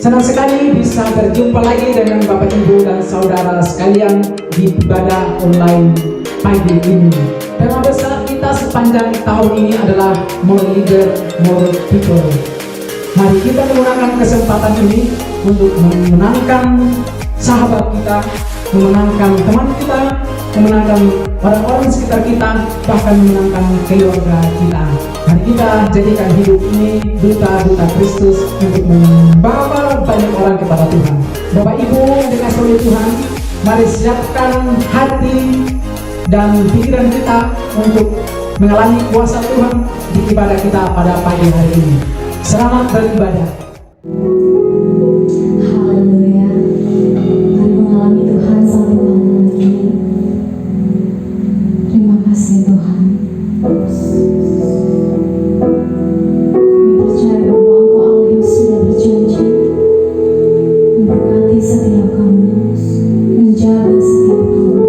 Senang sekali bisa berjumpa lagi dengan Bapak Ibu dan Saudara sekalian di ibadah online pagi ini. Tema besar kita sepanjang tahun ini adalah More Leader, More People. Mari kita menggunakan kesempatan ini untuk memenangkan sahabat kita, memenangkan teman kita, memenangkan orang-orang sekitar kita, bahkan memenangkan keluarga kita. Mari kita jadikan hidup ini duta-duta Kristus untuk membawa banyak orang kepada Tuhan. Bapak Ibu yang dikasihi oleh Tuhan, mari siapkan hati dan pikiran kita untuk mengalami kuasa Tuhan di ibadah kita pada pagi hari ini. Selamat beribadah. Haleluya. Mari mengalami Tuhan satu malam lagi. Terima kasih Tuhan. Kami percaya bahwa Engkau Allah yang sudah berjanji memberkati setiap kami, menjaga setiap kami.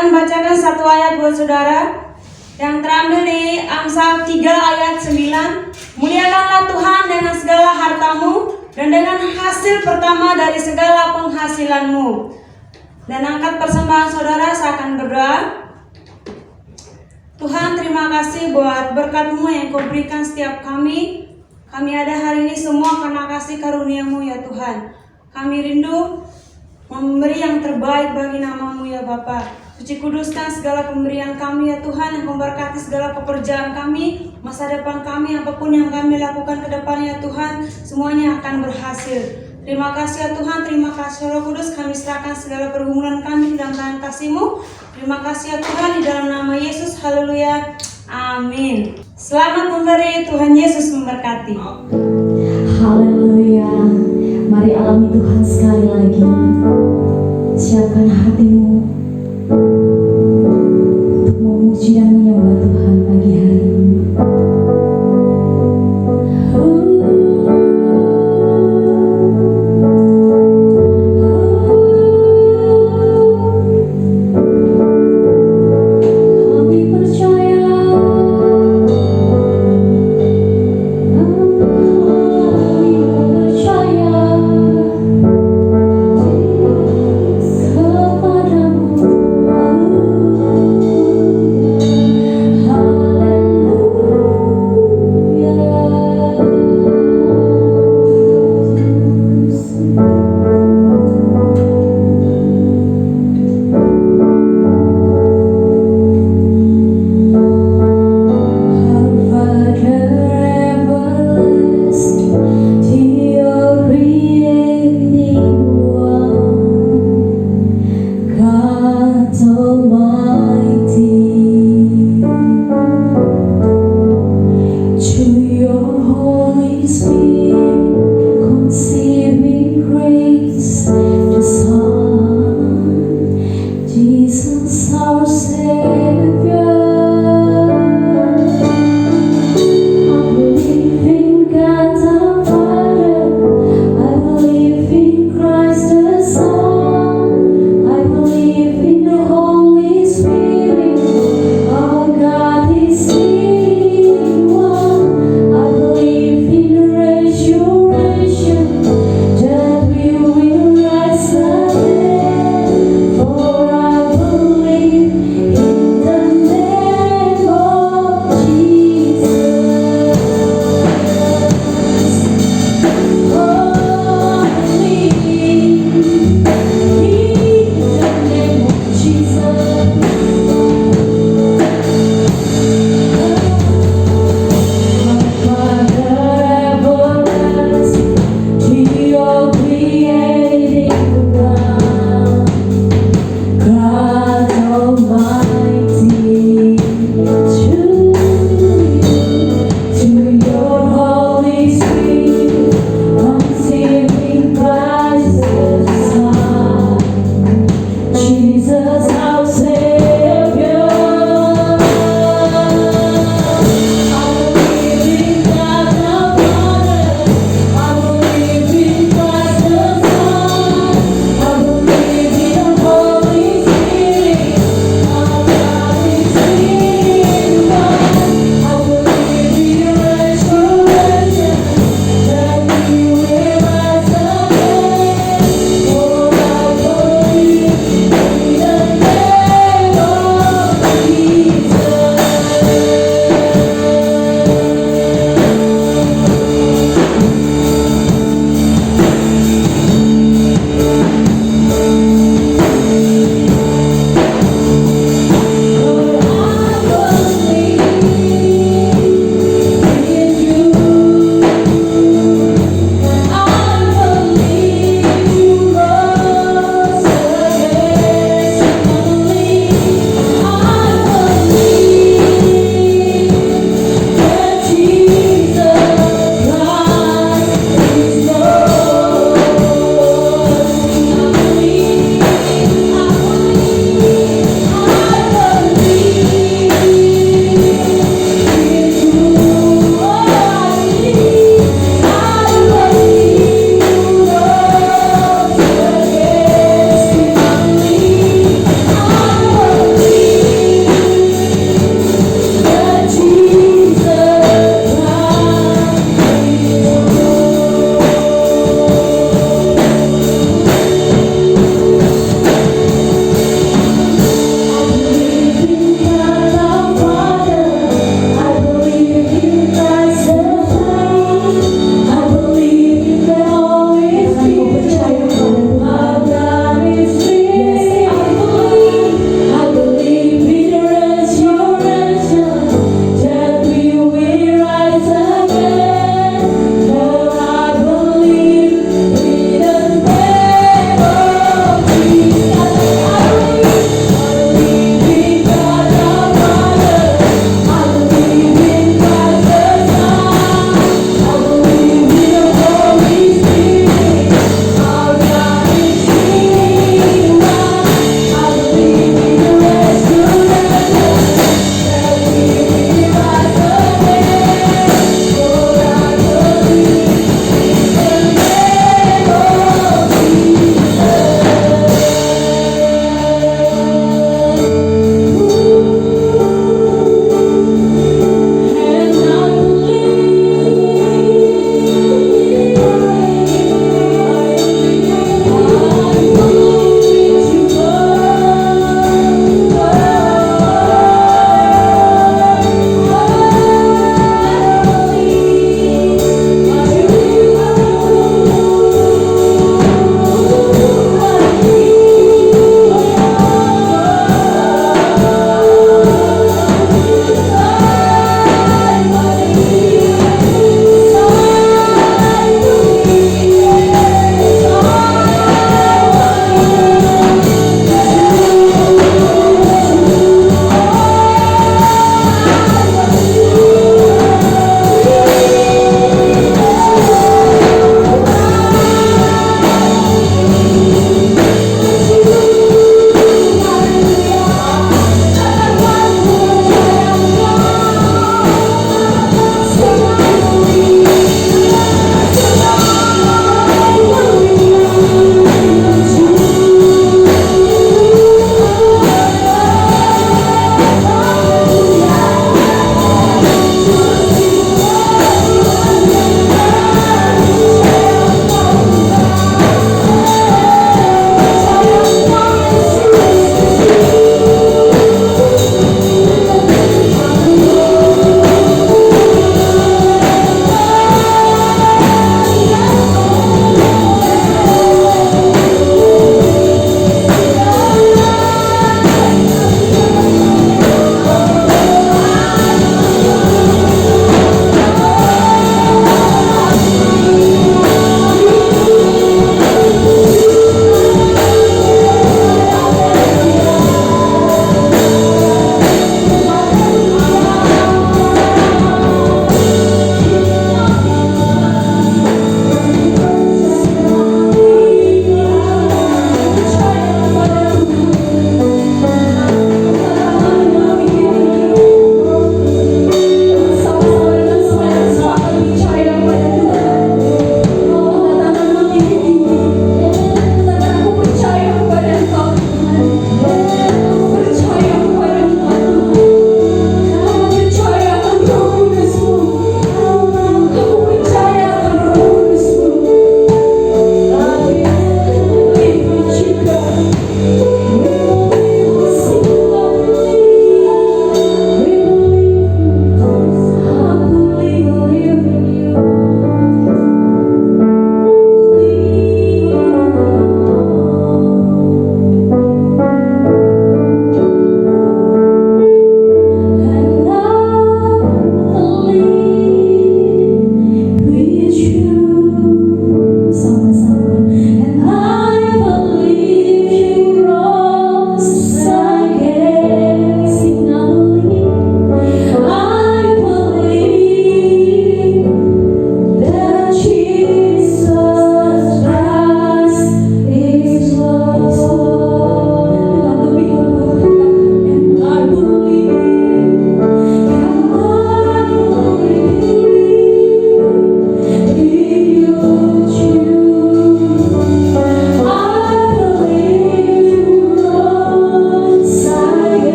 akan bacakan satu ayat buat saudara yang terambil di Amsal 3 ayat 9. Muliakanlah Tuhan dengan segala hartamu dan dengan hasil pertama dari segala penghasilanmu. Dan angkat persembahan saudara, saya akan berdoa. Tuhan, terima kasih buat berkat-Mu yang Kau berikan setiap kami. Kami ada hari ini semua karena kasih karunia-Mu ya Tuhan. Kami rindu memberi yang terbaik bagi nama-Mu ya Bapa. Suci kuduskan segala pemberian kami ya Tuhan, yang memberkati segala pekerjaan kami, masa depan kami, apapun yang kami lakukan ke depannya ya Tuhan, semuanya akan berhasil. Terima kasih ya Tuhan, terima kasih Roh Kudus, kami serahkan segala pergumulan kami di dalam tangan kasih-Mu. Terima kasih ya Tuhan, di dalam nama Yesus, haleluya, amin. Selamat memberi, Tuhan Yesus memberkati. Haleluya. Mari alami Tuhan sekali lagi. Siapkan hatimu untuk memuji dan menyembah Tuhan pagi hari ini. Kami percaya, kami percaya.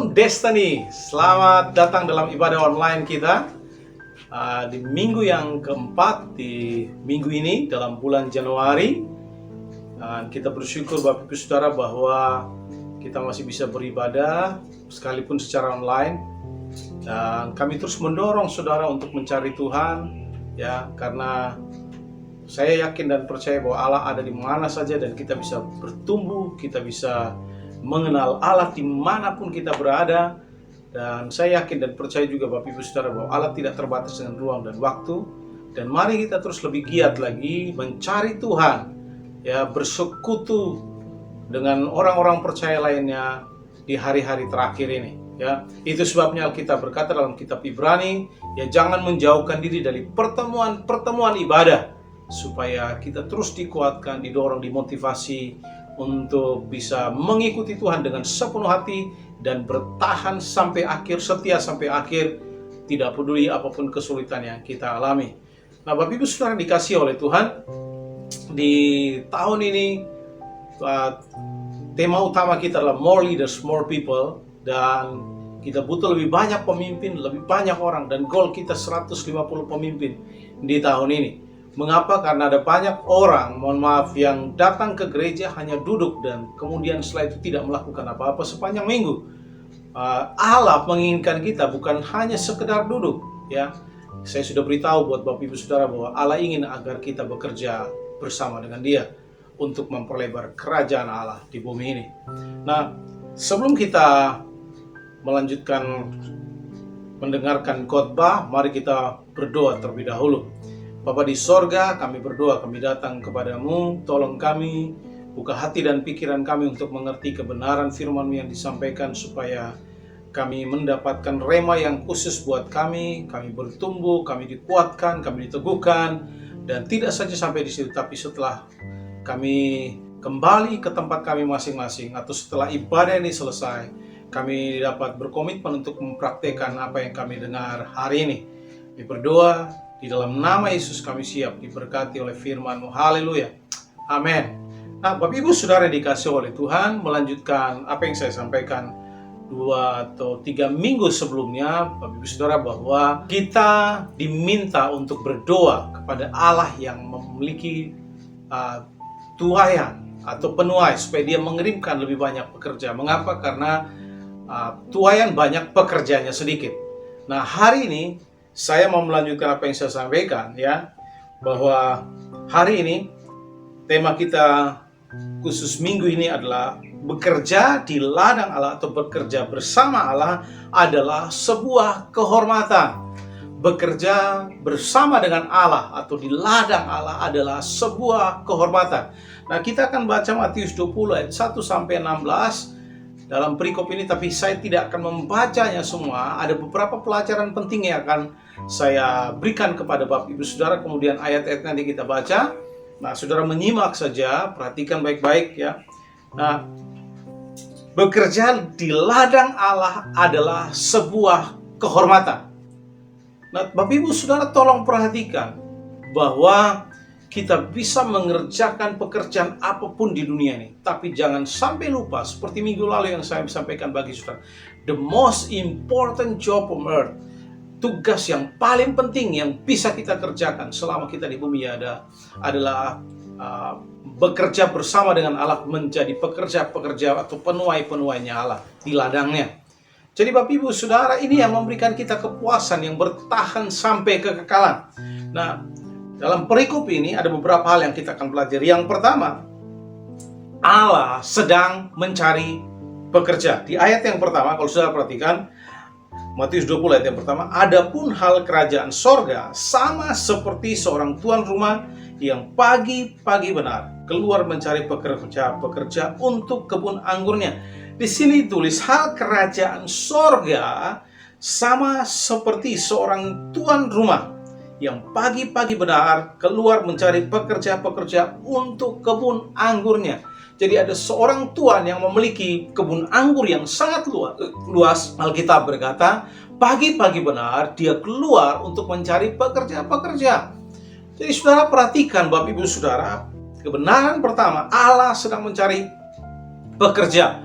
Shalom Destiny, selamat datang dalam ibadah online kita di minggu yang keempat di minggu ini dalam bulan Januari. Kita bersyukur Bapak Ibu Saudara bahwa kita masih bisa beribadah sekalipun secara online, dan kami terus mendorong saudara untuk mencari Tuhan, ya, karena saya yakin dan percaya bahwa Allah ada di mana saja dan kita bisa bertumbuh, kita bisa mengenal Allah dimanapun kita berada. Dan saya yakin dan percaya juga Bapak Ibu Saudara bahwa Allah tidak terbatas dengan ruang dan waktu. Dan mari kita terus lebih giat lagi mencari Tuhan, ya, bersekutu dengan orang-orang percaya lainnya di hari-hari terakhir ini, ya. Itu sebabnya Alkitab berkata dalam kitab Ibrani, ya, jangan menjauhkan diri dari pertemuan ibadah, supaya kita terus dikuatkan, didorong, dimotivasi untuk bisa mengikuti Tuhan dengan sepenuh hati dan bertahan sampai akhir, setia sampai akhir, tidak peduli apapun kesulitan yang kita alami. Nah, Bapak Ibu Saudara dikasih oleh Tuhan, di tahun ini tema utama kita adalah More Leaders, More People, dan kita butuh lebih banyak pemimpin, lebih banyak orang, dan goal kita 150 pemimpin di tahun ini. Mengapa? Karena ada banyak orang, mohon maaf, yang datang ke gereja hanya duduk dan kemudian setelah itu tidak melakukan apa-apa sepanjang minggu. Allah menginginkan kita bukan hanya sekedar duduk, ya. Saya sudah beritahu buat Bapak Ibu Saudara bahwa Allah ingin agar kita bekerja bersama dengan Dia untuk memperlebar kerajaan Allah di bumi ini. Nah, sebelum kita melanjutkan mendengarkan khotbah, mari kita berdoa terlebih dahulu. Bapa di sorga, kami berdoa, kami datang kepadamu, tolong kami, buka hati dan pikiran kami untuk mengerti kebenaran firman-Mu yang disampaikan, supaya kami mendapatkan rema yang khusus buat kami bertumbuh, kami dikuatkan, kami diteguhkan, dan tidak saja sampai di situ, tapi setelah kami kembali ke tempat kami masing-masing, atau setelah ibadah ini selesai, kami dapat berkomitmen untuk mempraktekkan apa yang kami dengar hari ini. Kami berdoa, di dalam nama Yesus kami siap diberkati oleh firman-Mu. Haleluya. Amin. Nah, Bapak Ibu Saudara dikasih oleh Tuhan, melanjutkan apa yang saya sampaikan 2 atau 3 minggu sebelumnya, Bapak Ibu Saudara, bahwa kita diminta untuk berdoa kepada Allah yang memiliki tuayan atau penuai, supaya Dia mengirimkan lebih banyak pekerja. Mengapa? Karena tuayan banyak, pekerjanya sedikit. Nah, hari ini saya mau melanjutkan apa yang saya sampaikan, ya, bahwa hari ini tema kita khusus minggu ini adalah bekerja di ladang Allah atau bekerja bersama Allah adalah sebuah kehormatan. Bekerja bersama dengan Allah atau di ladang Allah adalah sebuah kehormatan. Nah, kita akan baca Matius 20 ayat 1 sampai 16 dalam perikop ini, tapi saya tidak akan membacanya semua. Ada beberapa pelajaran penting yang akan saya berikan kepada Bapak Ibu Saudara, kemudian ayat-ayat nanti kita baca. Nah, saudara menyimak saja, perhatikan baik-baik, ya. Nah, bekerja di ladang Allah adalah sebuah kehormatan. Nah, Bapak Ibu Saudara tolong perhatikan bahwa kita bisa mengerjakan pekerjaan apapun di dunia ini, tapi jangan sampai lupa, seperti minggu lalu yang saya sampaikan bagi saudara, the most important job on earth, tugas yang paling penting yang bisa kita kerjakan selama kita di bumi adalah bekerja bersama dengan Allah, menjadi pekerja-pekerja atau penuai-penuainya Allah di ladangnya. Jadi Bapak Ibu Saudara, ini yang memberikan kita kepuasan yang bertahan sampai kekekalan. Nah, dalam perikop ini ada beberapa hal yang kita akan pelajari. Yang pertama, Allah sedang mencari pekerja. Di ayat yang pertama, kalau saudara perhatikan, Matius 20 ayat yang pertama, adapun hal kerajaan sorga sama seperti seorang tuan rumah yang pagi-pagi benar keluar mencari pekerja untuk kebun anggurnya. Di sini tulis hal kerajaan sorga sama seperti seorang tuan rumah yang pagi-pagi benar keluar mencari pekerja untuk kebun anggurnya. Jadi ada seorang tuan yang memiliki kebun anggur yang sangat luas. Alkitab berkata, pagi-pagi benar dia keluar untuk mencari pekerja. Jadi saudara perhatikan Bapak Ibu Saudara, kebenaran pertama, Allah sedang mencari pekerja.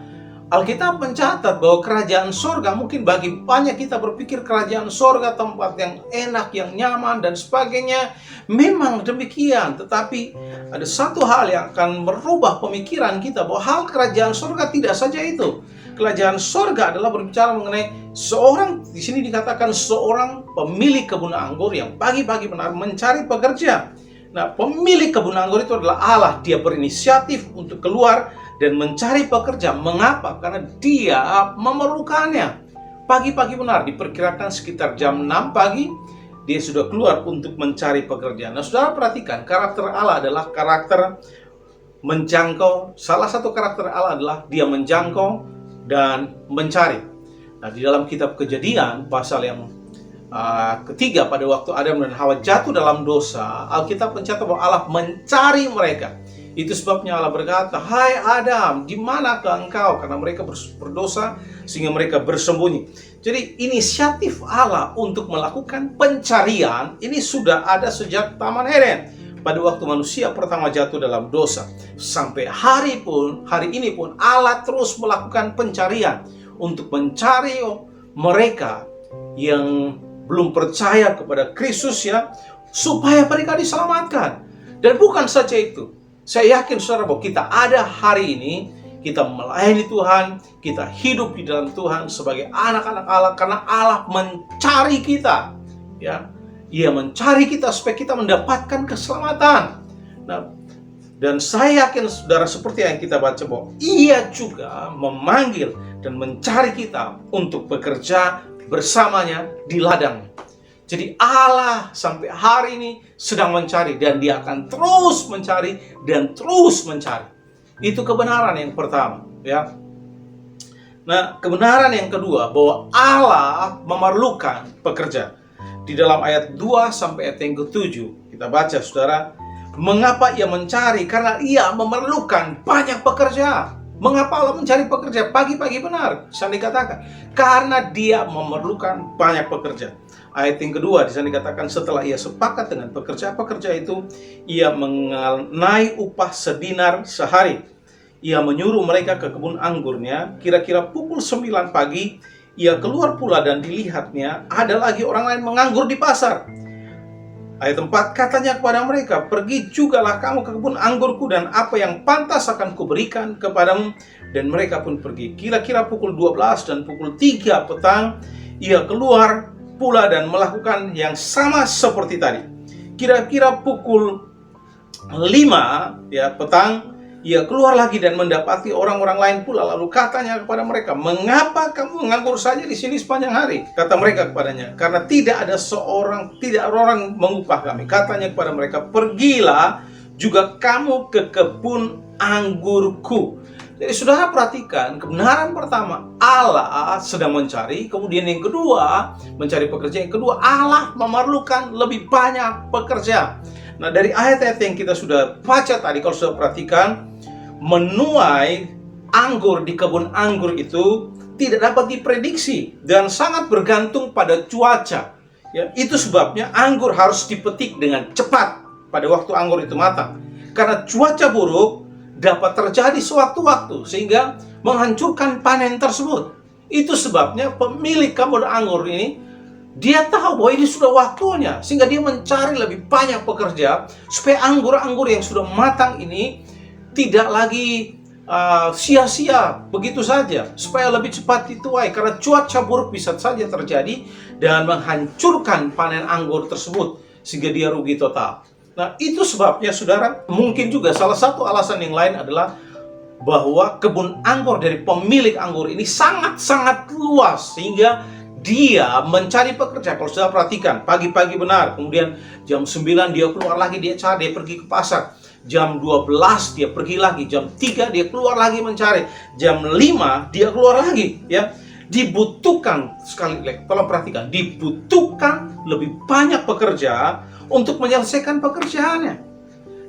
Alkitab mencatat bahwa kerajaan sorga, mungkin bagi banyak kita berpikir kerajaan sorga tempat yang enak, yang nyaman dan sebagainya. Memang demikian, tetapi ada satu hal yang akan merubah pemikiran kita bahwa hal kerajaan sorga tidak saja itu. Kerajaan sorga adalah berbicara mengenai seorang, di sini dikatakan seorang pemilik kebun anggur yang pagi-pagi benar mencari pekerja. Nah, pemilik kebun anggur itu adalah Allah. Dia berinisiatif untuk keluar dan mencari pekerja. Mengapa? Karena dia memerlukannya. Pagi-pagi benar, diperkirakan sekitar jam 6 pagi, dia sudah keluar untuk mencari pekerja. Nah, saudara perhatikan, karakter Allah adalah karakter menjangkau. Salah satu karakter Allah adalah dia menjangkau dan mencari. Nah, di dalam kitab Kejadian, pasal yang ketiga, pada waktu Adam dan Hawa jatuh dalam dosa, Alkitab mencatat bahwa Allah mencari mereka. Itu sebabnya Allah berkata, "Hai Adam, di manakah engkau?" Karena mereka berdosa sehingga mereka bersembunyi. Jadi inisiatif Allah untuk melakukan pencarian ini sudah ada sejak Taman Eden. Pada waktu manusia pertama jatuh dalam dosa, sampai hari ini pun Allah terus melakukan pencarian untuk mencari mereka yang belum percaya kepada Kristus, ya, supaya mereka diselamatkan. Dan bukan saja itu, saya yakin saudara bahwa kita ada hari ini, kita melayani Tuhan, kita hidup di dalam Tuhan sebagai anak-anak Allah karena Allah mencari kita, ya. Ia mencari kita supaya kita mendapatkan keselamatan. Nah, dan saya yakin saudara, seperti yang kita baca, bahwa Ia juga memanggil dan mencari kita untuk bekerja bersamanya di ladang. Jadi Allah sampai hari ini sedang mencari, dan Dia akan terus mencari dan terus mencari. Itu kebenaran yang pertama, ya. Nah, kebenaran yang kedua bahwa Allah memerlukan pekerja. Di dalam ayat 2 sampai ayat yang ke-7 kita baca, saudara, mengapa Ia mencari? Karena Ia memerlukan banyak pekerja. Mengapa Allah mencari pekerja pagi-pagi? Benar, bisa dikatakan karena Dia memerlukan banyak pekerja. Ayat yang kedua di sana dikatakan, setelah Ia sepakat dengan pekerja itu, Ia mengenai upah sedinar sehari. Ia menyuruh mereka ke kebun anggurnya. Kira-kira pukul 9 pagi, Ia keluar pula dan dilihatnya ada lagi orang lain menganggur di pasar. Ayat 4, katanya kepada mereka, pergi jugalah kamu ke kebun anggurku, dan apa yang pantas akan kuberikan kepadamu. Dan mereka pun pergi. Kira-kira pukul 12 dan pukul 3 petang, Ia keluar pula dan melakukan yang sama seperti tadi. Kira-kira pukul 5 ya petang, Ia keluar lagi dan mendapati orang-orang lain pula. Lalu katanya kepada mereka, mengapa kamu menganggur saja di sini sepanjang hari? Kata mereka kepadanya, karena tidak ada orang mengupah kami. Katanya kepada mereka, pergilah juga kamu ke kebun anggurku. Jadi saudara perhatikan, kebenaran pertama, Allah sedang mencari. Kemudian yang kedua, mencari pekerja. Yang kedua, Allah memerlukan lebih banyak pekerja. Nah, dari ayat-ayat yang kita sudah baca tadi, kalau sudah perhatikan, menuai anggur di kebun anggur itu tidak dapat diprediksi dan sangat bergantung pada cuaca. Ya, itu sebabnya anggur harus dipetik dengan cepat pada waktu anggur itu matang. Karena cuaca buruk dapat terjadi sewaktu-waktu sehingga menghancurkan panen tersebut. Itu sebabnya pemilik kebun anggur ini, dia tahu bahwa ini sudah waktunya, sehingga dia mencari lebih banyak pekerja supaya anggur-anggur yang sudah matang ini tidak lagi sia-sia begitu saja, supaya lebih cepat dituai, karena cuaca buruk bisa saja terjadi dan menghancurkan panen anggur tersebut sehingga dia rugi total. Nah, itu sebabnya saudara, mungkin juga salah satu alasan yang lain adalah bahwa kebun anggur dari pemilik anggur ini sangat-sangat luas sehingga dia mencari pekerja. Kalau sudah perhatikan, pagi-pagi benar, kemudian jam 9 dia keluar lagi, dia pergi ke pasar. Jam 12 dia pergi lagi, jam 3 dia keluar lagi mencari, jam 5 dia keluar lagi, ya. Dibutuhkan, sekali lagi tolong perhatikan, dibutuhkan lebih banyak pekerja untuk menyelesaikan pekerjaannya.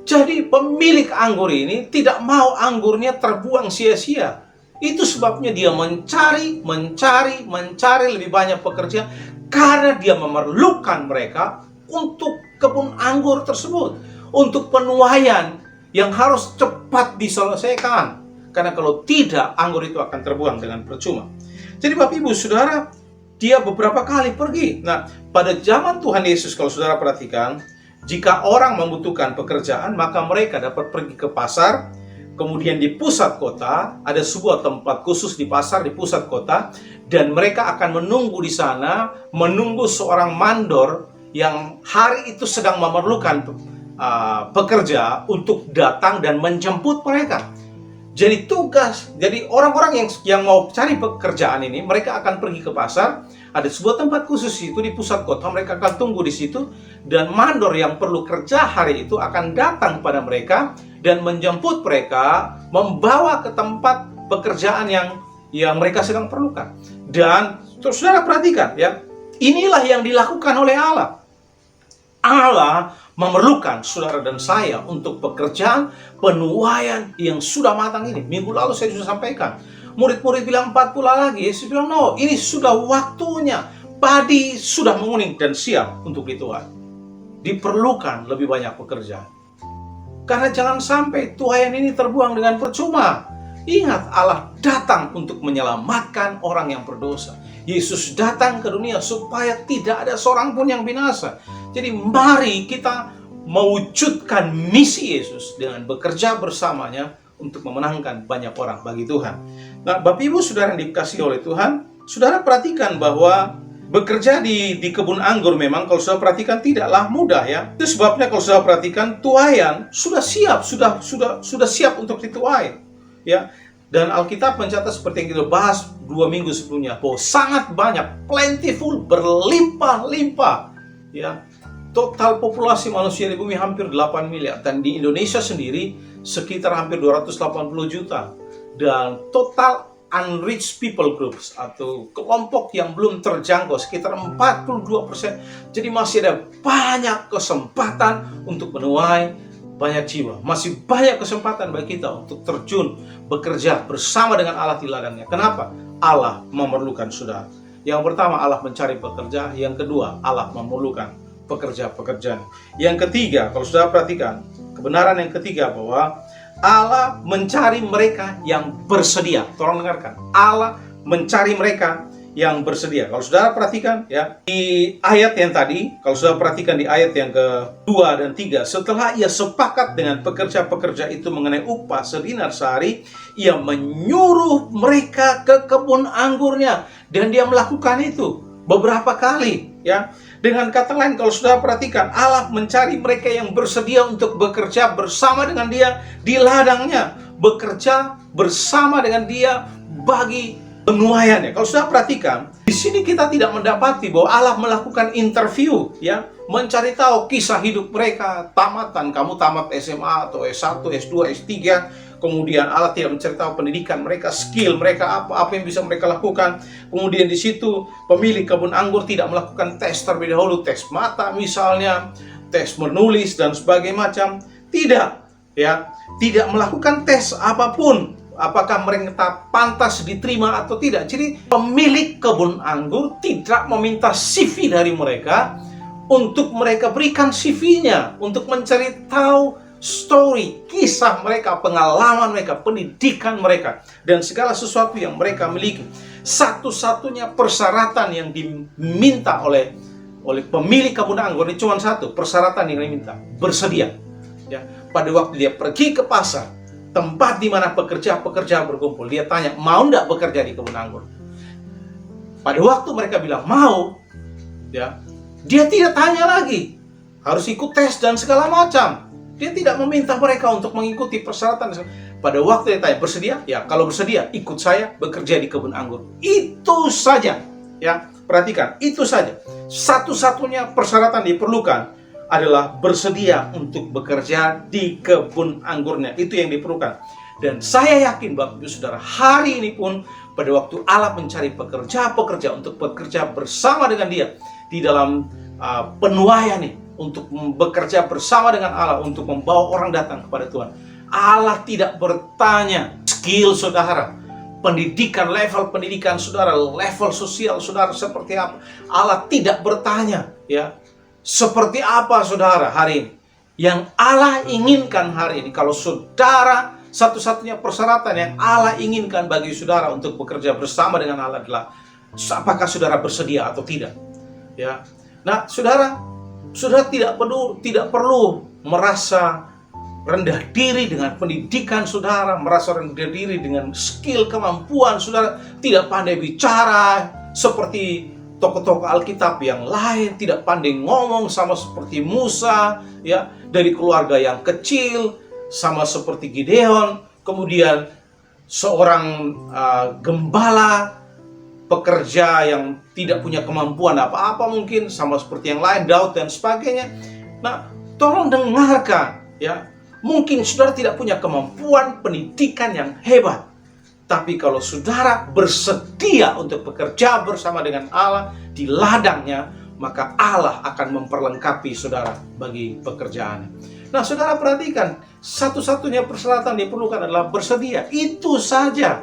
Jadi pemilik anggur ini tidak mau anggurnya terbuang sia-sia. Itu sebabnya dia mencari lebih banyak pekerja, karena dia memerlukan mereka untuk kebun anggur tersebut, untuk penuaian yang harus cepat diselesaikan. Karena kalau tidak, anggur itu akan terbuang dengan percuma. Jadi Bapak Ibu Saudara, dia beberapa kali pergi. Nah, pada zaman Tuhan Yesus, kalau saudara perhatikan, jika orang membutuhkan pekerjaan, maka mereka dapat pergi ke pasar. Kemudian di pusat kota, ada sebuah tempat khusus di pasar, di pusat kota. Dan mereka akan menunggu di sana, menunggu seorang mandor yang hari itu sedang memerlukan pekerja untuk datang dan menjemput mereka. Jadi jadi orang-orang yang mau cari pekerjaan ini, mereka akan pergi ke pasar. Ada sebuah tempat khusus itu di pusat kota, mereka akan tunggu di situ. Dan mandor yang perlu kerja hari itu akan datang pada mereka dan menjemput mereka, membawa ke tempat pekerjaan yang mereka sedang perlukan. Dan terus saudara perhatikan ya, inilah yang dilakukan oleh Allah. Allah memerlukan saudara dan saya untuk pekerjaan penuaian yang sudah matang ini. Minggu lalu saya sudah sampaikan. Murid-murid bilang 4 bulan lagi. Yesus bilang, no, ini sudah waktunya. Padi sudah menguning dan siap untuk dituai. Diperlukan lebih banyak pekerjaan. Karena jangan sampai tuaian ini terbuang dengan percuma. Ingat, Allah datang untuk menyelamatkan orang yang berdosa. Yesus datang ke dunia supaya tidak ada seorang pun yang binasa. Jadi mari kita mewujudkan misi Yesus dengan bekerja bersamanya untuk memenangkan banyak orang bagi Tuhan. Nah, Bapak Ibu Saudara yang dikasihi oleh Tuhan, saudara perhatikan bahwa bekerja di kebun anggur memang kalau saudara perhatikan tidaklah mudah ya. Itu sebabnya kalau saudara perhatikan tuaian sudah siap, sudah siap untuk dituai. Ya. Dan Alkitab mencatat seperti yang kita bahas 2 minggu sebelumnya, bahwa sangat banyak, plentiful, berlimpah-limpah. Ya. Total populasi manusia di bumi hampir 8 miliar. Dan di Indonesia sendiri sekitar hampir 280 juta. Dan total unreached people groups atau kelompok yang belum terjangkau sekitar 42%. Jadi masih ada banyak kesempatan untuk menuai banyak jiwa. Masih banyak kesempatan bagi kita untuk terjun bekerja bersama dengan Allah di ladangnya. Kenapa? Allah memerlukan saudara. Yang pertama, Allah mencari pekerja. Yang kedua, Allah memerlukan pekerja-pekerjaan. Yang ketiga, kalau saudara perhatikan, kebenaran yang ketiga bahwa Allah mencari mereka yang bersedia. Tolong dengarkan. Allah mencari mereka yang bersedia. Kalau saudara perhatikan ya, di ayat yang tadi, kalau saudara perhatikan di ayat yang kedua dan 3, setelah ia sepakat dengan pekerja-pekerja itu mengenai upah sedinar sehari, ia menyuruh mereka ke kebun anggurnya. Dan dia melakukan itu beberapa kali ya. Dengan kata lain, kalau saudara perhatikan, Allah mencari mereka yang bersedia untuk bekerja bersama dengan dia di ladangnya, bekerja bersama dengan dia bagi penuaiannya. Kalau sudah perhatikan, di sini kita tidak mendapati bahwa Allah melakukan interview, ya, mencari tahu kisah hidup mereka, tamatan, kamu tamat SMA atau S1, S2, S3, kemudian Allah tidak mencari tahu pendidikan mereka, skill mereka apa yang bisa mereka lakukan. Kemudian di situ pemilik kebun anggur tidak melakukan tes terlebih dahulu, tes mata misalnya, tes menulis dan sebagainya macam. Tidak, ya, tidak melakukan tes apapun. Apakah mereka pantas diterima atau tidak. Jadi pemilik kebun anggur tidak meminta CV dari mereka untuk mereka berikan CV-nya, untuk mencari tahu story, kisah mereka, pengalaman mereka, pendidikan mereka, dan segala sesuatu yang mereka miliki. Satu-satunya persyaratan yang diminta oleh pemilik kebun anggur ini cuma satu, persyaratan yang diminta, bersedia. Ya, pada waktu dia pergi ke pasar, tempat di mana pekerja-pekerja berkumpul, dia tanya, mau enggak bekerja di kebun anggur? Pada waktu mereka bilang mau, ya, dia tidak tanya lagi, harus ikut tes dan segala macam. Dia tidak meminta mereka untuk mengikuti persyaratan. Pada waktu dia tanya, bersedia? Ya, kalau bersedia, ikut saya bekerja di kebun anggur. Itu saja, ya, perhatikan, itu saja. Satu-satunya persyaratan diperlukan adalah bersedia untuk bekerja di kebun anggurnya. Itu yang diperlukan. Dan saya yakin Bapak Ibu Saudara, hari ini pun pada waktu Allah mencari pekerja-pekerja untuk bekerja bersama dengan dia di dalam penuaian ini, untuk bekerja bersama dengan Allah untuk membawa orang datang kepada Tuhan. Allah tidak bertanya skill saudara, pendidikan, level pendidikan saudara, level sosial saudara seperti apa. Allah tidak bertanya, ya, seperti apa saudara hari ini. Yang Allah inginkan hari ini, kalau saudara Satu-satunya persyaratan yang Allah inginkan bagi saudara untuk bekerja bersama dengan Allah adalah apakah saudara bersedia atau tidak. Ya. Nah, saudara tidak perlu merasa rendah diri dengan pendidikan saudara, merasa rendah diri dengan skill kemampuan saudara, tidak pandai bicara seperti tokoh-tokoh Alkitab yang lain, tidak pandai ngomong sama seperti Musa, ya, dari keluarga yang kecil, sama seperti Gideon, kemudian seorang gembala, pekerja yang tidak punya kemampuan apa-apa mungkin, sama seperti yang lain, Daud dan sebagainya. Nah, tolong dengarkan, ya. Mungkin saudara tidak punya kemampuan pendidikan yang hebat, tapi kalau saudara bersedia untuk bekerja bersama dengan Allah di ladangnya, maka Allah akan memperlengkapi saudara bagi pekerjaan. Nah, saudara perhatikan, satu-satunya persyaratan diperlukan adalah bersedia. Itu saja.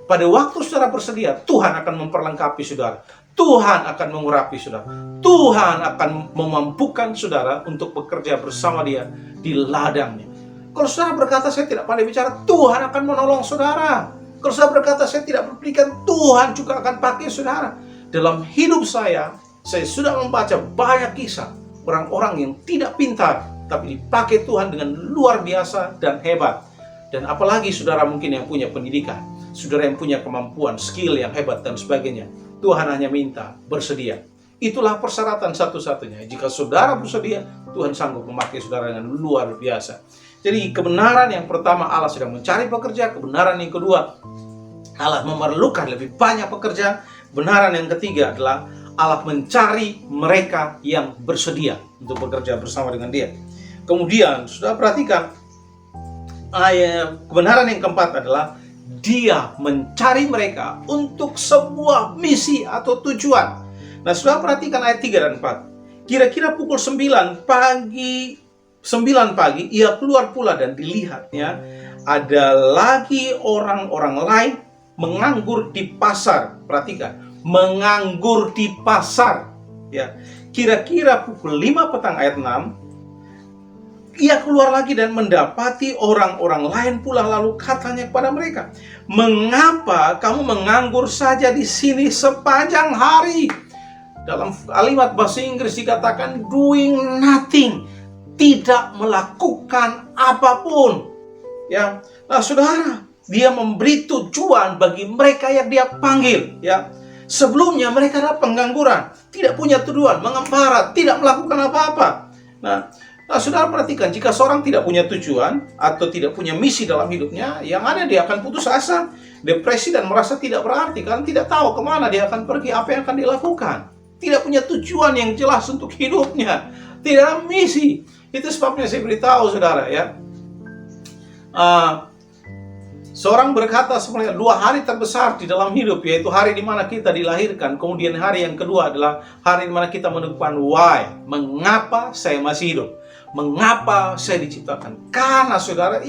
Pada waktu saudara bersedia, Tuhan akan memperlengkapi saudara. Tuhan akan mengurapi saudara. Tuhan akan memampukan saudara untuk bekerja bersama Dia di ladangnya. Kalau saudara berkata, saya tidak pandai bicara, Tuhan akan menolong saudara. Kalau saudara berkata, saya tidak berpendidikan, Tuhan juga akan pakai saudara. Dalam hidup saya sudah membaca banyak kisah orang-orang yang tidak pintar, tapi dipakai Tuhan dengan luar biasa dan hebat. Dan apalagi saudara mungkin yang punya pendidikan, saudara yang punya kemampuan, skill yang hebat dan sebagainya. Tuhan hanya minta bersedia. Itulah persyaratan satu-satunya. Jika saudara bersedia, Tuhan sanggup memakai saudara dengan luar biasa. Jadi kebenaran yang pertama, Allah sedang mencari pekerja. Kebenaran yang kedua, Allah memerlukan lebih banyak pekerja. Kebenaran yang ketiga adalah Allah mencari mereka yang bersedia untuk bekerja bersama dengan Dia. Kemudian, sudah perhatikan, kebenaran yang keempat adalah Dia mencari mereka untuk sebuah misi atau tujuan. Nah, sudah perhatikan ayat 3 dan 4. Kira-kira pukul 9 pagi, ia keluar pula dan dilihatnya ada lagi orang-orang lain menganggur di pasar. Perhatikan, menganggur di pasar. Ya, kira-kira pukul 5 petang ayat 6, ia keluar lagi dan mendapati orang-orang lain pula, lalu katanya kepada mereka, mengapa kamu menganggur saja di sini sepanjang hari? Dalam kalimat bahasa Inggris dikatakan doing nothing, tidak melakukan apapun. Ya, nah saudara, Dia memberi tujuan bagi mereka yang Dia panggil. Ya, sebelumnya mereka adalah pengangguran, tidak punya tujuan, mengembara, tidak melakukan apa-apa. Nah, saudara perhatikan, jika seorang tidak punya tujuan atau tidak punya misi dalam hidupnya, yang ada dia akan putus asa, depresi, dan merasa tidak berarti, karena tidak tahu kemana dia akan pergi, apa yang akan dilakukan. Tidak punya tujuan yang jelas untuk hidupnya, tidak ada misi. Itu sebabnya saya beritahu saudara, ya, seorang berkata sebenarnya 2 hari terbesar di dalam hidup, yaitu hari di mana kita dilahirkan, kemudian hari yang kedua adalah hari di mana kita menemukan why, mengapa saya masih hidup, mengapa saya diciptakan. Karena saudara,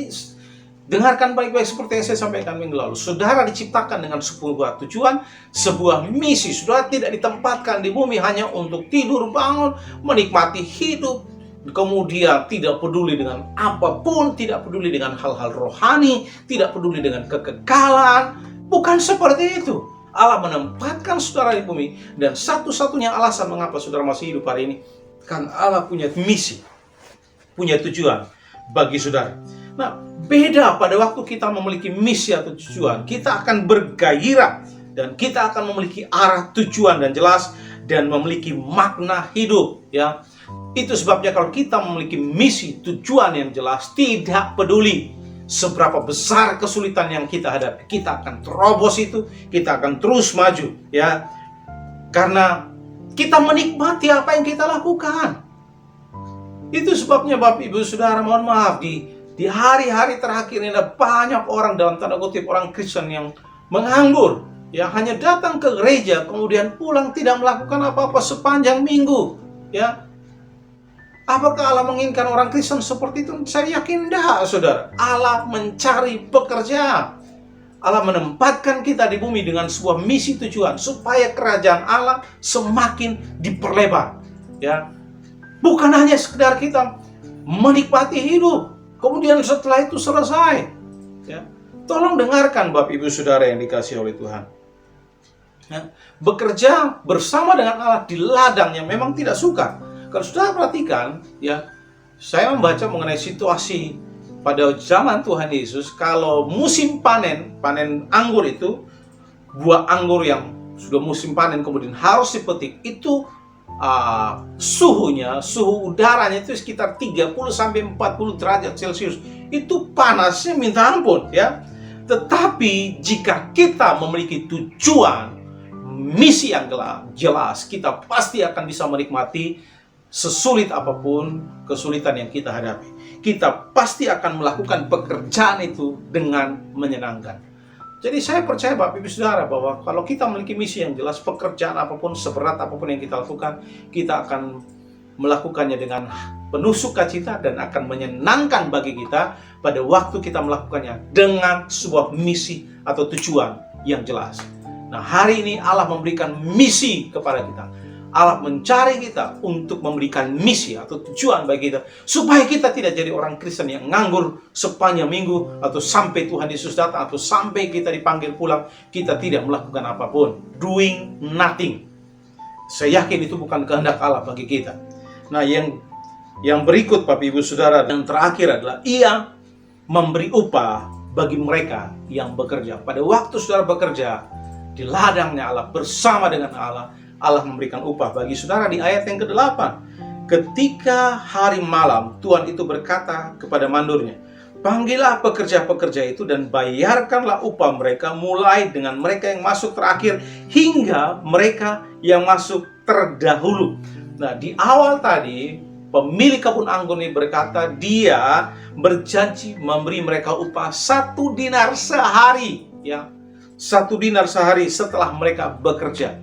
dengarkan baik-baik seperti yang saya sampaikan minggu lalu, saudara diciptakan dengan sebuah tujuan, sebuah misi. Saudara tidak ditempatkan di bumi hanya untuk tidur, bangun, menikmati hidup, kemudian tidak peduli dengan apapun, tidak peduli dengan hal-hal rohani, tidak peduli dengan kekekalan. Bukan seperti itu. Allah menempatkan saudara di bumi, dan satu-satunya alasan mengapa saudara masih hidup hari ini, kan Allah punya misi, punya tujuan bagi saudara. Nah, beda pada waktu kita memiliki misi atau tujuan, kita akan bergairah dan kita akan memiliki arah tujuan dan jelas dan memiliki makna hidup, ya. Itu sebabnya kalau kita memiliki misi, tujuan yang jelas, tidak peduli seberapa besar kesulitan yang kita hadapi, kita akan terobos itu, kita akan terus maju, ya. Karena kita menikmati apa yang kita lakukan. Itu sebabnya Bapak Ibu Saudara, mohon maaf, di hari-hari terakhir ini ada banyak orang, dalam tanda kutip orang Kristen, yang menganggur, yang hanya datang ke gereja kemudian pulang tidak melakukan apa-apa sepanjang minggu, ya. Apakah Allah menginginkan orang Kristen seperti itu? Saya yakin tidak, saudara. Allah mencari pekerja. Allah menempatkan kita di bumi dengan sebuah misi tujuan supaya kerajaan Allah semakin diperlebar, ya. Bukan hanya sekedar kita menikmati hidup, kemudian setelah itu selesai. Ya. Tolong dengarkan Bapak Ibu Saudara yang dikasihi oleh Tuhan. Ya. Bekerja bersama dengan Allah di ladang yang memang tidak suka. Kalau sudah perhatikan, ya, saya membaca mengenai situasi pada zaman Tuhan Yesus, kalau musim panen anggur itu, buah anggur yang sudah musim panen kemudian harus dipetik, itu suhu udaranya itu sekitar 30 sampai 40 derajat Celcius. Itu panasnya minta ampun, ya. Tetapi jika kita memiliki tujuan, misi yang jelas, kita pasti akan bisa menikmati sesulit apapun kesulitan yang kita hadapi. Kita pasti akan melakukan pekerjaan itu dengan menyenangkan. Jadi saya percaya Bapak Ibu Saudara bahwa kalau kita memiliki misi yang jelas, pekerjaan apapun, seberat apapun yang kita lakukan, kita akan melakukannya dengan penuh sukacita dan akan menyenangkan bagi kita pada waktu kita melakukannya dengan sebuah misi atau tujuan yang jelas. Nah, hari ini Allah memberikan misi kepada kita. Allah mencari kita untuk memberikan misi atau tujuan bagi kita, supaya kita tidak jadi orang Kristen yang nganggur sepanjang minggu, atau sampai Tuhan Yesus datang, atau sampai kita dipanggil pulang, kita tidak melakukan apapun, doing nothing. Saya yakin itu bukan kehendak Allah bagi kita. Nah, yang berikut Bapak Ibu Saudara, dan terakhir adalah Ia memberi upah bagi mereka yang bekerja. Pada waktu saudara bekerja di ladangnya Allah bersama dengan Allah memberikan upah bagi saudara. Di ayat yang ke-8, ketika hari malam, Tuhan itu berkata kepada mandornya, panggillah pekerja-pekerja itu dan bayarkanlah upah mereka, mulai dengan mereka yang masuk terakhir hingga mereka yang masuk terdahulu. Nah, di awal tadi pemilik kebun anggur ini berkata dia berjanji memberi mereka upah 1 dinar sehari, ya, 1 dinar sehari setelah mereka bekerja.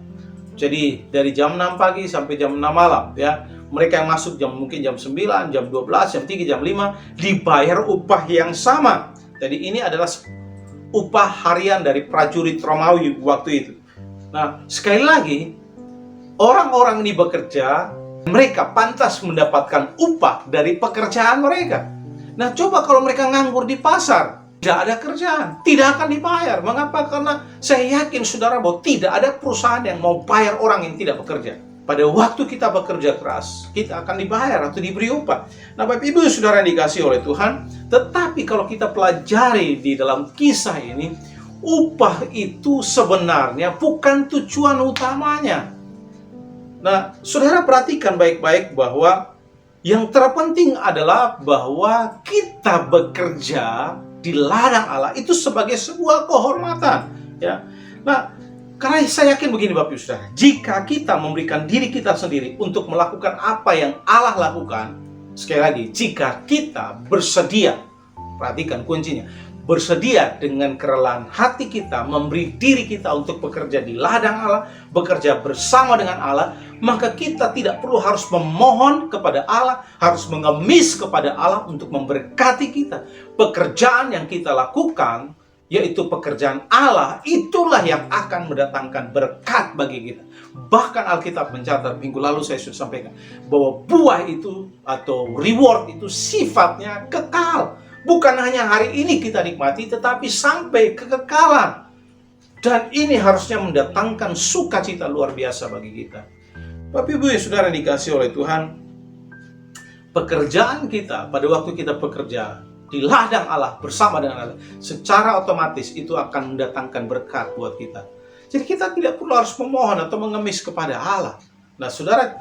Jadi dari jam 6 pagi sampai jam 6 malam, ya, mereka yang masuk mungkin jam 9, jam 12, jam 3, jam 5 dibayar upah yang sama. Jadi ini adalah upah harian dari prajurit Romawi waktu itu. Nah, sekali lagi, orang-orang ini bekerja, mereka pantas mendapatkan upah dari pekerjaan mereka. Nah, coba kalau mereka nganggur di pasar, tidak ada kerjaan, tidak akan dibayar. Mengapa? Karena saya yakin saudara bahwa tidak ada perusahaan yang mau bayar orang yang tidak bekerja. Pada waktu kita bekerja keras, kita akan dibayar atau diberi upah. Nah, Bapak Ibu saudara yang dikasihi oleh Tuhan, tetapi kalau kita pelajari di dalam kisah ini, upah itu sebenarnya bukan tujuan utamanya. Nah, saudara perhatikan baik-baik bahwa yang terpenting adalah bahwa kita bekerja di ladang Allah itu sebagai sebuah kehormatan, ya. Nah, karena saya yakin begini Bapak Ibu Saudara, jika kita memberikan diri kita sendiri untuk melakukan apa yang Allah lakukan, sekali lagi, jika kita bersedia, perhatikan kuncinya, bersedia dengan kerelaan hati kita, memberi diri kita untuk bekerja di ladang Allah, bekerja bersama dengan Allah, maka kita tidak perlu harus memohon kepada Allah, harus mengemis kepada Allah untuk memberkati kita. Pekerjaan yang kita lakukan, yaitu pekerjaan Allah, itulah yang akan mendatangkan berkat bagi kita. Bahkan Alkitab mencatat, minggu lalu saya sudah sampaikan, bahwa buah itu atau reward itu sifatnya kekal. Bukan hanya hari ini kita nikmati, tetapi sampai kekekalan. Dan ini harusnya mendatangkan sukacita luar biasa bagi kita. Bapak Ibu yang saudara dikasihi oleh Tuhan, pekerjaan kita pada waktu kita bekerja di ladang Allah bersama dengan Allah, secara otomatis itu akan mendatangkan berkat buat kita. Jadi kita tidak perlu harus memohon atau mengemis kepada Allah. Nah, saudara,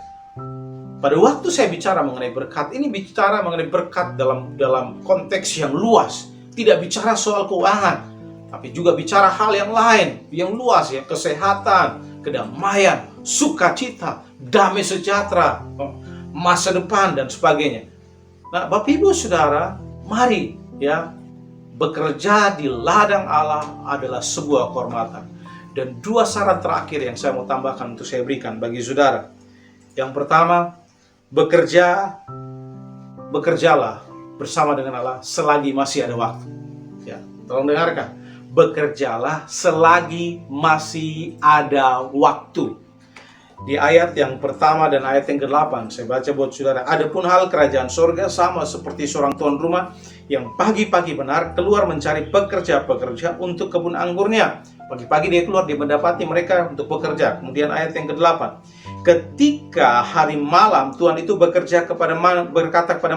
pada waktu saya bicara mengenai berkat, ini bicara mengenai berkat dalam konteks yang luas. Tidak bicara soal keuangan, tapi juga bicara hal yang lain, yang luas, ya, kesehatan, kedamaian, sukacita, damai sejahtera, masa depan, dan sebagainya. Nah, Bapak Ibu Saudara, mari, ya, bekerja di ladang Allah adalah sebuah kehormatan. Dan 2 syarat terakhir yang saya mau tambahkan untuk saya berikan bagi saudara. Yang pertama, bekerjalah bersama dengan Allah selagi masih ada waktu. Ya, tolong dengarkan. Bekerjalah selagi masih ada waktu. Di ayat yang pertama dan ayat yang ke-8, saya baca buat saudara. Adapun hal kerajaan sorga sama seperti seorang tuan rumah yang pagi-pagi benar keluar mencari pekerja-pekerja untuk kebun anggurnya. Pagi-pagi dia keluar, dia mendapati mereka untuk bekerja. Kemudian ayat yang ke-8. Ketika hari malam, Tuhan itu berkata kepada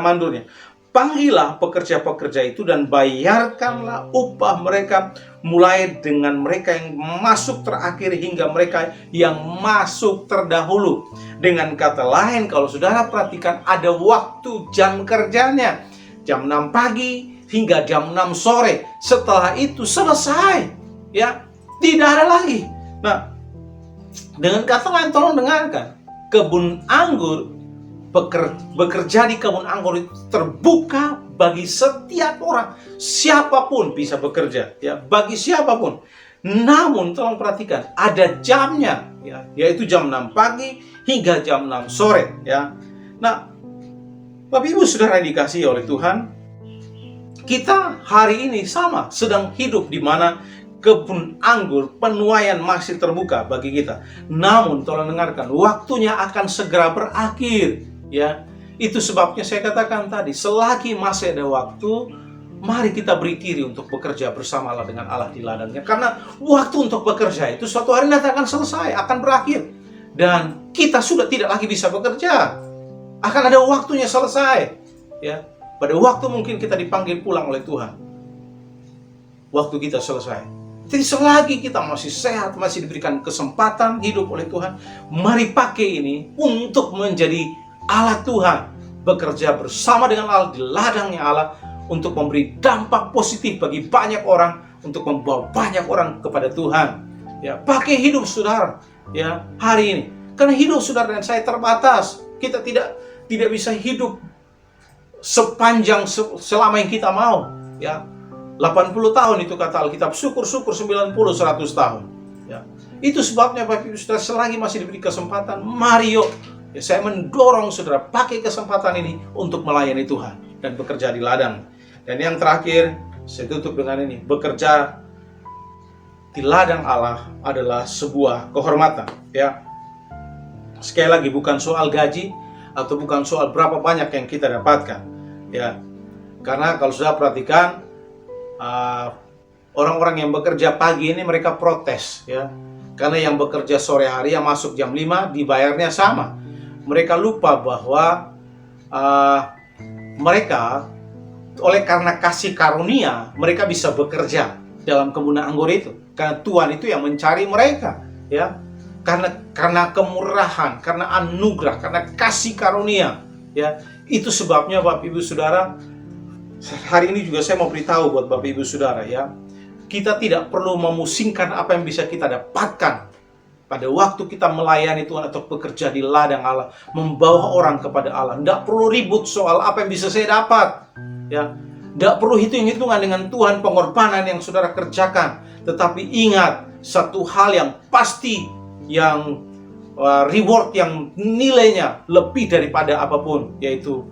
mandornya, panggillah pekerja-pekerja itu dan bayarkanlah upah mereka, mulai dengan mereka yang masuk terakhir hingga mereka yang masuk terdahulu. Dengan kata lain, kalau saudara perhatikan, ada waktu jam kerjanya, jam 6 pagi hingga jam 6 sore. Setelah itu selesai, ya, tidak ada lagi. Nah, dengan kata lain, tolong dengarkan, kebun anggur, bekerja di kebun anggur itu terbuka bagi setiap orang, siapapun bisa bekerja, ya, bagi siapapun. Namun tolong perhatikan, ada jamnya, ya, yaitu jam 6 pagi hingga jam 6 sore, ya. Nah, Bapak Ibu Saudara yang dikasihi oleh Tuhan, kita hari ini sama sedang hidup di mana kebun anggur penuaian masih terbuka bagi kita. Namun tolong dengarkan, waktunya akan segera berakhir, ya. Itu sebabnya saya katakan tadi, selagi masih ada waktu, mari kita beri diri untuk bekerja bersama Allah dengan Allah di ladangnya. Karena waktu untuk bekerja itu suatu hari nanti akan selesai, akan berakhir. Dan kita sudah tidak lagi bisa bekerja. Akan ada waktunya selesai, ya. Pada waktu mungkin kita dipanggil pulang oleh Tuhan, waktu kita selesai. Jadi selagi kita masih sehat, masih diberikan kesempatan hidup oleh Tuhan, mari pakai ini untuk menjadi alat Tuhan, bekerja bersama dengan Allah di ladangnya Allah untuk memberi dampak positif bagi banyak orang, untuk membawa banyak orang kepada Tuhan. Ya, pakai hidup saudara, ya, hari ini. Karena hidup saudara dan saya terbatas. Kita tidak bisa hidup sepanjang selama yang kita mau, ya. 80 tahun itu kata Alkitab, syukur-syukur 90, 100 tahun. Ya. Itu sebabnya Bapak Ibu Saudara, selagi masih diberi kesempatan, mari yuk, ya, saya mendorong saudara pakai kesempatan ini untuk melayani Tuhan dan bekerja di ladang. Dan yang terakhir, saya tutup dengan ini, bekerja di ladang Allah adalah sebuah kehormatan, ya. Sekali lagi, bukan soal gaji atau bukan soal berapa banyak yang kita dapatkan, ya. Karena kalau sudah perhatikan, orang-orang yang bekerja pagi ini mereka protes, ya, karena yang bekerja sore hari, yang masuk jam 5 dibayarnya sama. Mereka lupa bahwa mereka karena kasih karunia mereka bisa bekerja dalam kebun anggur itu, karena Tuhan itu yang mencari mereka, ya, karena kemurahan, karena anugerah, karena kasih karunia, ya. Itu sebabnya Bapak Ibu Saudara, hari ini juga saya mau beritahu buat Bapak Ibu Saudara, ya, kita tidak perlu memusingkan apa yang bisa kita dapatkan pada waktu kita melayani Tuhan atau bekerja di ladang Allah, membawa orang kepada Allah. Tidak perlu ribut soal apa yang bisa saya dapat, ya. Tidak perlu hitung-hitungan dengan Tuhan pengorbanan yang saudara kerjakan. Tetapi ingat satu hal yang pasti, yang reward yang nilainya lebih daripada apapun, yaitu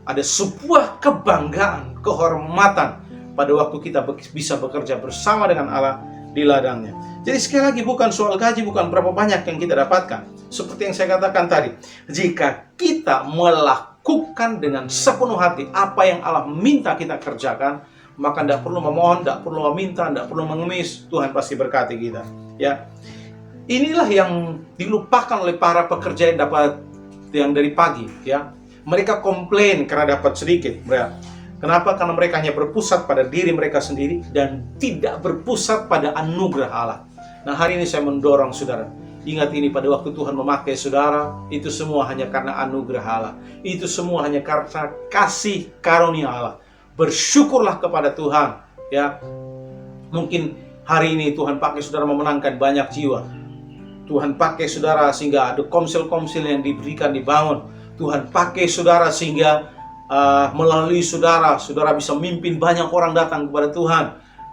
ada sebuah kebanggaan, kehormatan pada waktu kita bisa bekerja bersama dengan Allah di ladangnya. Jadi sekali lagi, bukan soal gaji, bukan berapa banyak yang kita dapatkan. Seperti yang saya katakan tadi, jika kita melakukan dengan sepenuh hati apa yang Allah minta kita kerjakan, maka tidak perlu memohon, tidak perlu meminta, tidak perlu mengemis, Tuhan pasti berkati kita, ya. Inilah yang dilupakan oleh para pekerja yang dari pagi, ya. Mereka komplain karena dapat sedikit. Kenapa? Karena mereka hanya berpusat pada diri mereka sendiri dan tidak berpusat pada anugerah Allah. Nah, hari ini saya mendorong saudara, ingat ini, pada waktu Tuhan memakai saudara, itu semua hanya karena anugerah Allah. Itu semua hanya karena kasih karunia Allah. Bersyukurlah kepada Tuhan, ya. Mungkin hari ini Tuhan pakai saudara memenangkan banyak jiwa. Tuhan pakai saudara sehingga ada komsel-komsel yang diberikan, dibangun. Tuhan pakai saudara sehingga melalui saudara bisa memimpin banyak orang datang kepada Tuhan.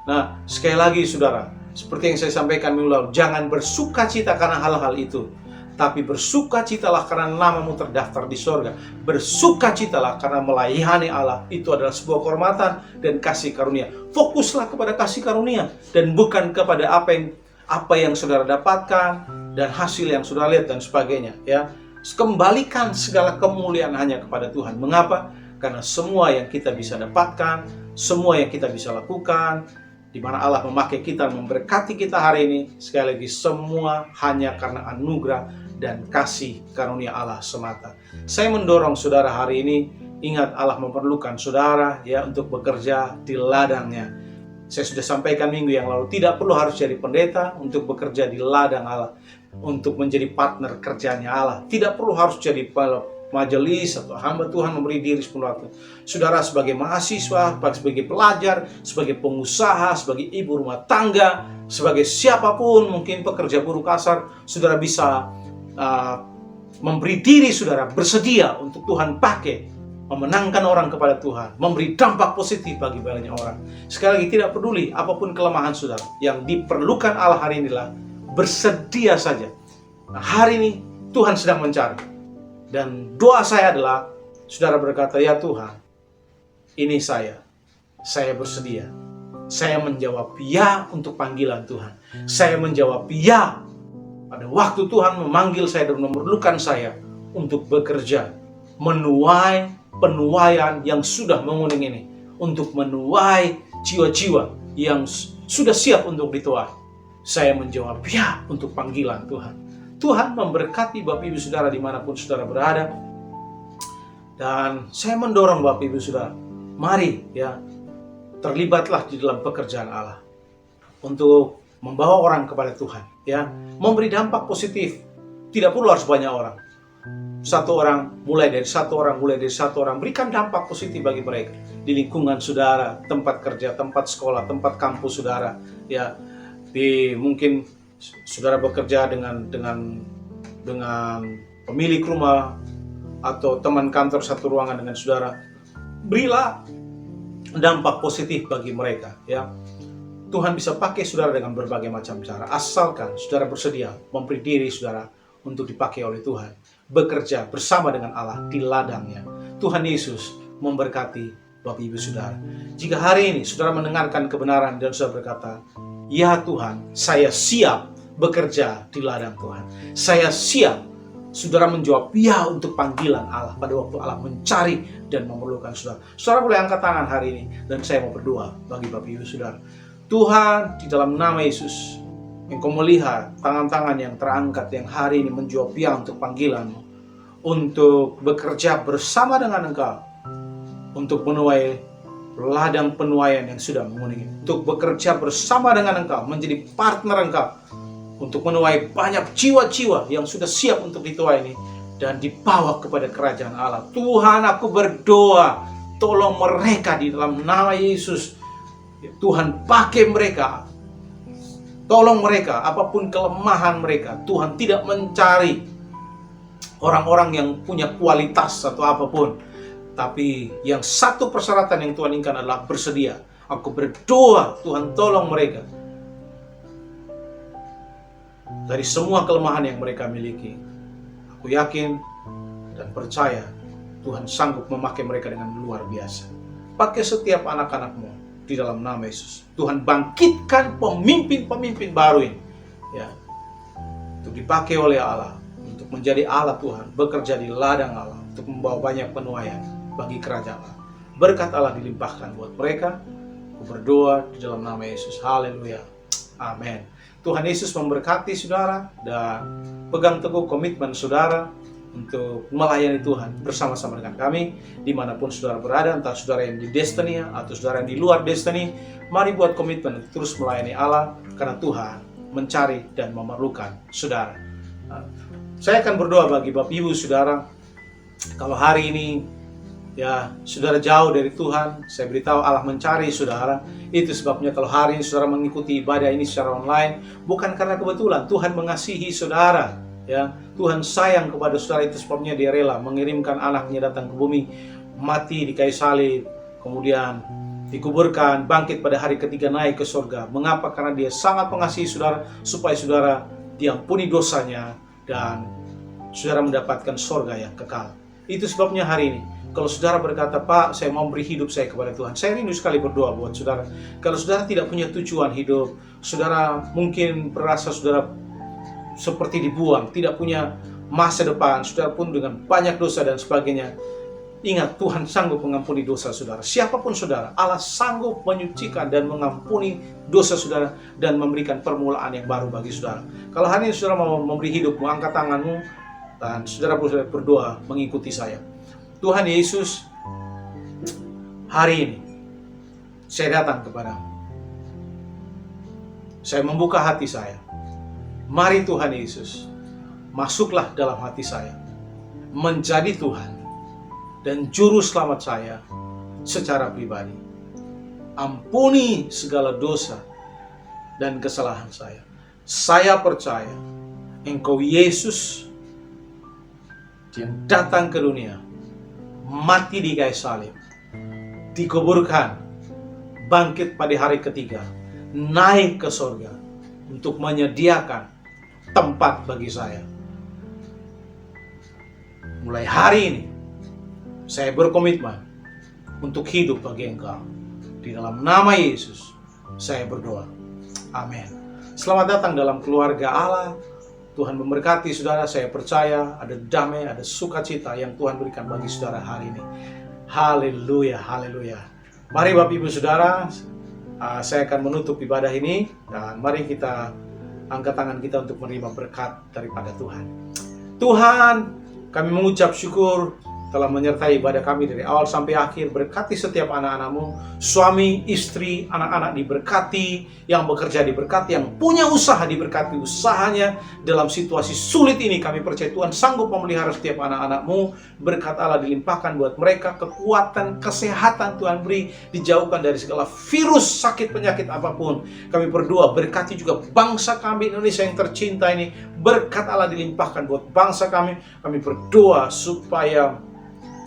Nah, sekali lagi saudara, seperti yang saya sampaikan minggu lalu, jangan bersukacita karena hal-hal itu, tapi bersukacitalah karena namamu terdaftar di sorga. Bersukacitalah karena melayani Allah itu adalah sebuah kehormatan dan kasih karunia. Fokuslah kepada kasih karunia dan bukan kepada apa yang saudara dapatkan dan hasil yang saudara lihat dan sebagainya, ya. Kembalikan segala kemuliaan hanya kepada Tuhan. Mengapa? Karena semua yang kita bisa dapatkan, semua yang kita bisa lakukan, di mana Allah memakai kita, memberkati kita hari ini, sekali lagi semua hanya karena anugerah dan kasih karunia Allah semata. Saya mendorong saudara hari ini, ingat Allah memerlukan saudara ya untuk bekerja di ladangnya. Saya sudah sampaikan minggu yang lalu, tidak perlu harus jadi pendeta untuk bekerja di ladang Allah, untuk menjadi partner kerjanya Allah. Tidak perlu harus jadi majelis atau hamba Tuhan memberi diri sepenuh waktu. Saudara sebagai mahasiswa, sebagai pelajar, sebagai pengusaha, sebagai ibu rumah tangga, sebagai siapapun, mungkin pekerja buruh kasar, saudara bisa memberi diri saudara, bersedia untuk Tuhan pakai, memenangkan orang kepada Tuhan, memberi dampak positif bagi banyak orang. Sekali lagi, tidak peduli apapun kelemahan saudara, yang diperlukan Allah hari inilah bersedia saja. Nah, hari ini Tuhan sedang mencari. Dan doa saya adalah, saudara berkata, ya Tuhan, ini saya bersedia. Saya menjawab ya untuk panggilan Tuhan. Saya menjawab ya pada waktu Tuhan memanggil saya dan memerlukan saya untuk bekerja, menuai penuaian yang sudah menguning ini, untuk menuai jiwa-jiwa yang sudah siap untuk dituai. Saya menjawab ya untuk panggilan Tuhan. Tuhan memberkati Bapak Ibu Saudara dimanapun saudara berada. Dan saya mendorong Bapak Ibu Saudara, mari ya, terlibatlah di dalam pekerjaan Allah untuk membawa orang kepada Tuhan ya, memberi dampak positif. Tidak perlu harus banyak orang. Mulai dari satu orang, berikan dampak positif bagi mereka di lingkungan saudara, tempat kerja, tempat sekolah, tempat kampus saudara ya. Mungkin saudara bekerja dengan pemilik rumah atau teman kantor satu ruangan dengan saudara, berilah dampak positif bagi mereka ya. Tuhan bisa pakai saudara dengan berbagai macam cara, asalkan saudara bersedia memberi diri saudara untuk dipakai oleh Tuhan, bekerja bersama dengan Allah di ladangnya. Tuhan Yesus memberkati Bapak Ibu Saudara. Jika hari ini saudara mendengarkan kebenaran dan saudara berkata, ya Tuhan, saya siap bekerja di ladang Tuhan. Saya siap. Saudara menjawab ya untuk panggilan Allah pada waktu Allah mencari dan memerlukan saudara. Saudara boleh angkat tangan hari ini dan saya mau berdoa bagi Bapak Ibu Saudara. Tuhan, di dalam nama Yesus, Engkau melihat tangan-tangan yang terangkat yang hari ini menjawab ya untuk panggilan-Mu, untuk bekerja bersama dengan Engkau, untuk menuai ladang penuaian yang sudah menguning, untuk bekerja bersama dengan Engkau, menjadi partner Engkau, untuk menuai banyak jiwa-jiwa yang sudah siap untuk dituai ini dan dibawa kepada kerajaan Allah. Tuhan, aku berdoa, tolong mereka di dalam nama Yesus. Tuhan, pakai mereka. Tolong mereka, apapun kelemahan mereka. Tuhan tidak mencari orang-orang yang punya kualitas atau apapun, tapi yang satu persyaratan yang Tuhan inginkan adalah bersedia. Aku berdoa, Tuhan tolong mereka dari semua kelemahan yang mereka miliki. Aku yakin dan percaya Tuhan sanggup memakai mereka dengan luar biasa. Pakai setiap anak-anak-Mu di dalam nama Yesus. Tuhan bangkitkan pemimpin-pemimpin baru ini ya, untuk dipakai oleh Allah, untuk menjadi Allah Tuhan, bekerja di ladang Allah, untuk membawa banyak penuaian bagi kerajaan Allah. Berkat Allah dilimpahkan buat mereka. Aku berdoa di dalam nama Yesus. Haleluya. Amin. Tuhan Yesus memberkati saudara dan pegang teguh komitmen saudara untuk melayani Tuhan bersama-sama dengan kami dimanapun saudara berada, entah saudara yang di Destiny atau saudara yang di luar Destiny. Mari buat komitmen untuk terus melayani Allah, karena Tuhan mencari dan memerlukan saudara. Saya akan berdoa bagi Bapak Ibu Saudara. Kalau hari ini ya saudara jauh dari Tuhan, saya beritahu Allah mencari saudara. Itu sebabnya kalau hari ini saudara mengikuti ibadah ini secara online, bukan karena kebetulan. Tuhan mengasihi saudara ya. Tuhan sayang kepada saudara, itu sebabnya Dia rela mengirimkan anaknya datang ke bumi, mati di kayu salib, kemudian dikuburkan, bangkit pada hari ketiga, naik ke surga. Mengapa? Karena Dia sangat mengasihi saudara, supaya saudara diampuni dosanya dan saudara mendapatkan surga yang kekal. Itu sebabnya hari ini kalau saudara berkata, Pak, saya mau beri hidup saya kepada Tuhan, saya rindu sekali berdoa buat saudara. Kalau saudara tidak punya tujuan hidup, saudara mungkin merasa saudara seperti dibuang, tidak punya masa depan, saudara pun dengan banyak dosa dan sebagainya, Ingat, Tuhan sanggup mengampuni dosa saudara. Siapapun saudara, Allah sanggup menyucikan dan mengampuni dosa saudara dan memberikan permulaan yang baru bagi saudara. Kalau hari ini saudara mau memberi hidupmu, angkat tanganmu dan saudara berdoa mengikuti saya. Tuhan Yesus, hari ini saya datang kepadamu. Saya membuka hati saya. Mari Tuhan Yesus, masuklah dalam hati saya. Menjadi Tuhan dan juru selamat saya secara pribadi. Ampuni segala dosa dan kesalahan saya. Saya percaya Engkau Yesus yang datang ke dunia, mati di kayu salib, dikuburkan, bangkit pada hari ketiga, naik ke surga untuk menyediakan tempat bagi saya. Mulai hari ini saya berkomitmen untuk hidup bagi Engkau. Di dalam nama Yesus, saya berdoa. Amin. Selamat datang dalam keluarga Allah. Tuhan memberkati saudara. Saya percaya ada damai, ada sukacita yang Tuhan berikan bagi saudara hari ini. Haleluya, haleluya. Mari Bapak Ibu Saudara, saya akan menutup ibadah ini. Dan mari kita angkat tangan kita untuk menerima berkat daripada Tuhan. Tuhan, kami mengucap syukur telah menyertai ibadah kami dari awal sampai akhir. Berkati setiap anak-anakmu, suami, istri, anak-anak diberkati, yang bekerja diberkati, yang punya usaha diberkati usahanya. Dalam situasi sulit ini kami percaya Tuhan sanggup memelihara setiap anak-anakmu. Berkat Allah dilimpahkan buat mereka, kekuatan, kesehatan Tuhan beri, dijauhkan dari segala virus, sakit, penyakit apapun. Kami berdoa berkati juga bangsa kami Indonesia yang tercinta ini. Berkat Allah dilimpahkan buat bangsa kami. Kami berdoa supaya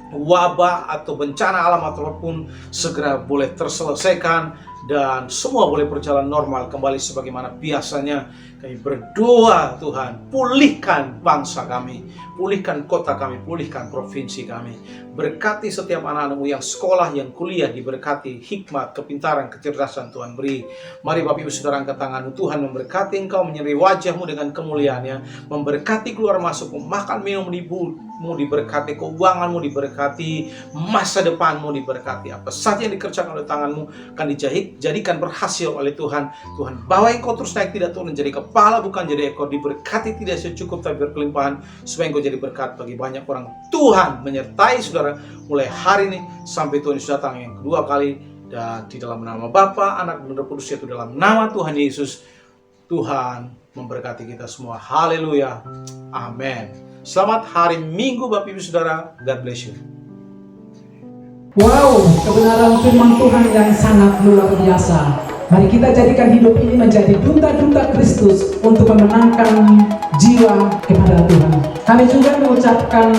wabah atau bencana alam apapun segera boleh terselesaikan dan semua boleh berjalan normal kembali sebagaimana biasanya. Kami berdoa Tuhan, pulihkan bangsa kami, pulihkan kota kami, pulihkan provinsi kami. Berkati setiap anak-anakmu yang sekolah, yang kuliah, diberkati hikmat, kepintaran, kecerdasan Tuhan beri. Mari Bapak Ibu Saudara angkat tanganmu. Tuhan memberkati engkau, menyeri wajahmu dengan kemuliaannya, memberkati keluar masukmu, makan minum diberkati, keuanganmu diberkati, masa depanmu diberkati. Apa saja yang dikerjakan oleh tanganmu akan dijadikan berhasil oleh Tuhan. Tuhan bawa engkau terus naik tidak turun, jadi kepala bukan jadi ekor, diberkati tidak secukup tapi berkelimpahan, supaya engkau jadi berkat bagi banyak orang. Tuhan menyertai saudara mulai hari ini sampai Tuhan Yesus datang yang kedua kali. Dan di dalam nama Bapa, Anak, dan Roh Kudus, yaitu dalam nama Tuhan Yesus, Tuhan memberkati kita semua. Haleluya. Amin. Selamat hari Minggu Bapak Ibu Saudara. God bless you. Wow, kebenaran firman Tuhan yang sangat luar biasa. Mari kita jadikan hidup ini menjadi duta-duta Kristus untuk memenangkan jiwa kepada Tuhan. Kami juga mengucapkan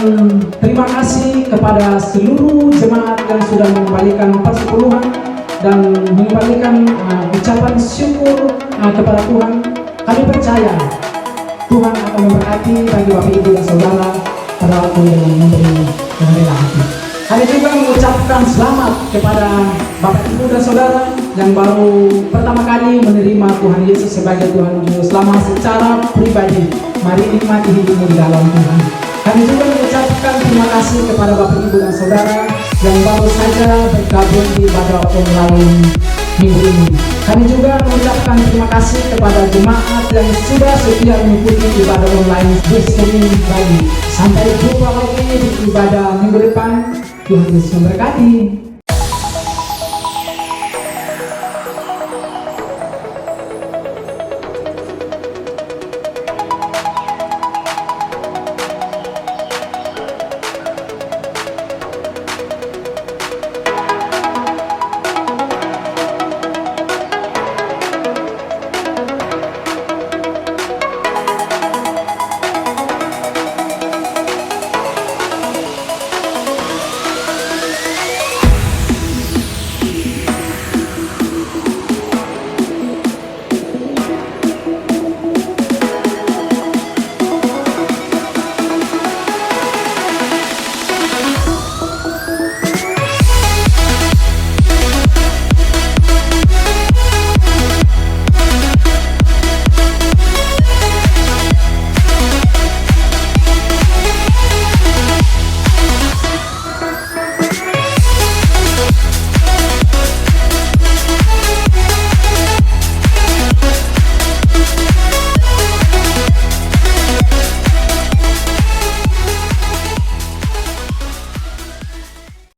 terima kasih kepada seluruh jemaat yang sudah mengembalikan persepuluhan dan mengembalikan ucapan syukur kepada Tuhan. Kami percaya Tuhan akan memberkati bagi Bapak Ibu dan Saudara pada waktu yang memberi kerendahan hati. Kami juga mengucapkan selamat kepada Bapak Ibu dan Saudara yang baru pertama kali menerima Tuhan Yesus sebagai Tuhan Juru Selamat secara pribadi. Mari nikmati hidupmu di dalam Tuhan. Kami juga mengucapkan terima kasih kepada Bapak Ibu dan Saudara yang baru saja bergabung di ibadah online minggu ini. Kami juga mengucapkan terima kasih kepada jemaat yang sudah setia mengikuti ibadah online di Senin pagi. Sampai jumpa lagi di ibadah minggu depan. Tuhan Yesus memberkati.